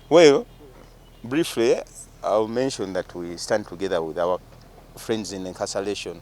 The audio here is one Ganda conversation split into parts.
Well, briefly, I'll mention that we stand together with our friends in incarceration.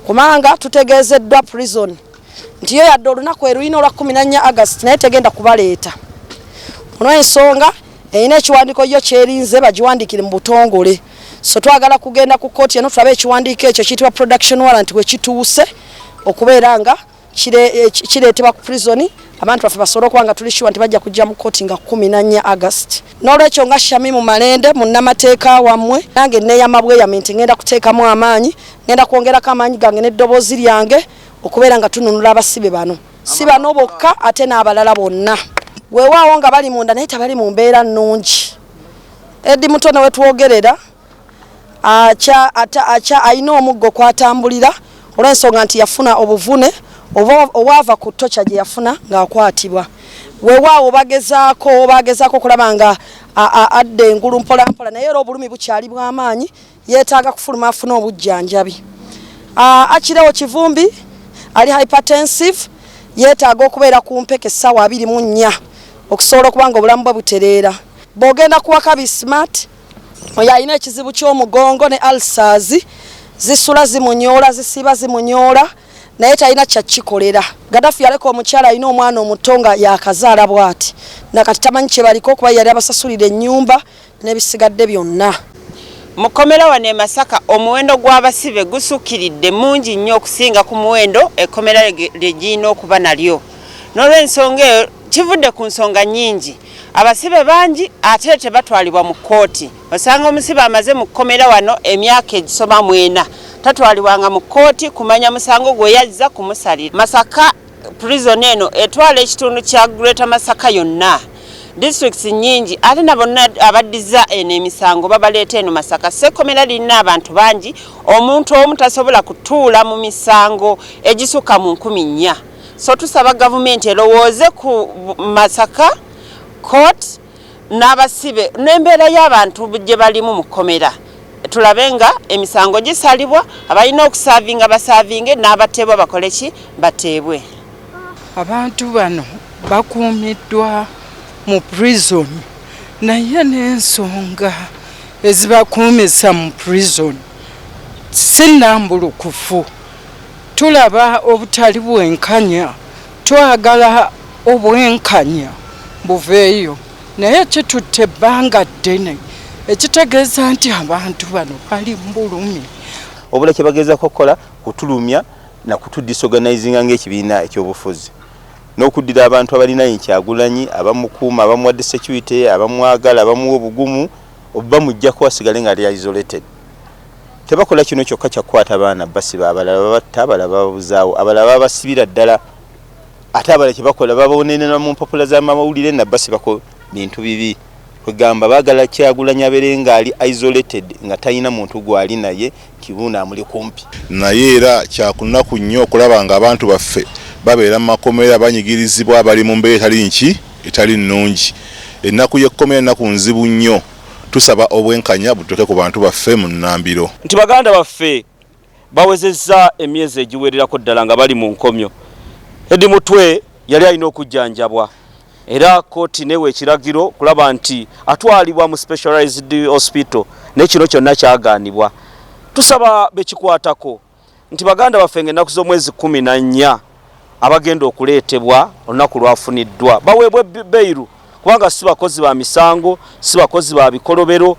Kumanga tutegezeddwa prison nti yo yadde olunaku eruyina olwa 14 August naye tegenda kubaleeta. Olw'ensonga erina ekiwandiiko yo kyerinze bagiwandiikire mu butongole. So twagala kugenda ku kkooti eno tulabe ekiwandiiko ekyo kiyitibwa production warrant we kituuse okubeera nga kireetebwa ku prison abantu baffe basobole okuba nga tuli sure nti bajja kujja mu kkooti nga 14 August. N'olwekyo nga Shamimu Malende munnamateeka wammwe nange neeyama bweyami nti ngenda kuteekamu amaanyi, ngenda kwongerako amaanyi gange n'eddoboozi lyange okubeera nga tununula abasibe bano. Si bano bokka ate n'abalala bonna. Weewaawo nga bali munda naye tabali mu mbeera nnungi. Eddi Mutono we twogerera ayina omuggo kwatambulira olw'ensonga nti yafuna obuvune obwava ku ttokya gye yafuna ng'akwatibwa. Weewaawo bagezaako okulaba nga adda engulu mpolampola naye era obulumi bukyali bw'amaanyi yeetaaga kufuluma afune obujjanjabi. Akirewo Kivumbi ali hypertensive yeetaaga okubeera ku mpeke essaawa 24 okusobola okuba nga obulamu bwe butereera. Bw'ogenda ku Wakabi Smart oyo alina ekizibu ky'omugongo ne ulcers zisula zimunyoola zisiba zimunyoola naye talina kyakikolera. Gaddafi yaleka omukyala alina omwana omuto nga yakazaala bw'ati nakati tamanyi kye baliko kuba yali abasasulira ennyumba n'ebisigadde byonna. Mukomera wane Masaka omuwendo gw'abasibe gusukkiridde mungi nnyo okusinga ku muwendo ekkomera lyegirina okuba nalyo. N'olw'ensonga eyo kivudde ku nsonga nnyingi. Abasibe bangi ate tebatwalibwa mu kkooti. Osanga omusibe amaze mu kkomera wano emyaka egisoma 4 tatwalibwanga mu kkooti kumanya musango gwe yazza kumusalira. Masaka prison eno etwala ekitundu kya Greater Masaka yonna. Districts nyingi ate nabonna abaddiza eno emisango babaleeta eno Masaka. Sekkomera lirina abantu bangi omuntu omu tasobola kutuula mu misango egisuka mu 4,000. So tusaba gavumenti erowooze ku Masaka court n'abasibe n'embeera y'abantu gye balimu mu kkomera. Tulabe nga emisango gisalibwa abalina okusaavinga basaavinge n'abateebwa bakole ki bateebwe. Abantu bano bakuumiddwa mu prison naye n'ensonga ezibakuumisa mu prison sinnambulukufu. Tulaba obutali bwenkanya, twagala obwenkanya buveeyo naye kitutte ebbanga ddene ekitegeeza nti abantu bano bali mbulumi. Obula kye bagezaako okukola kutulumya na kutudisorganizinga ng'ekibiina ekyobufuzi n'okuddira abantu abalina Kyagulanyi abamukuuma abamuwadde security abamwagala abamuwa obugumu obamujja kuwasigale nga ali isolated. Tebakola kino kyokka kyakwata abaana basiba abalala babatta abalala babuzaawo abalala babasibira ddala ate abalala kye bakola babonenera mu mpapula z'amawulire na basibako bintu bibi. Kugamba bagala Kyagulanyi abeere nga ali isolated nga talina muntu gwali naye Kibuuna amuli kumpi. Naye era kyakunaku nnyo okulaba nga abantu baffe babeera mu makomera banyigirizibwa bali mu mbeera etali nnungi. Ennaku y'ekkomera ennaku nzibu nnyo. Tusaba obwenkanya butuuke ku bantu baffe mu nnambiro. Nti baganda baffe bawezezza emyezi egiwererako ddala nga bali mu nkomyo. Eddi Mutwe yali alina okujjanjabwa era kkooti newe ekiragiro kulaba nti atwalibwa mu specialized hospital n'ekino kyonna kyagaanibwa. Tusaba bekikwatako nti baganda baffe ng'ennaku z'omwezi 14 abagenda okuleetebwa olunaku lwafuniddwa baweebwe beiru kubanga si bakozi ba misango si bakozi ba bikolobero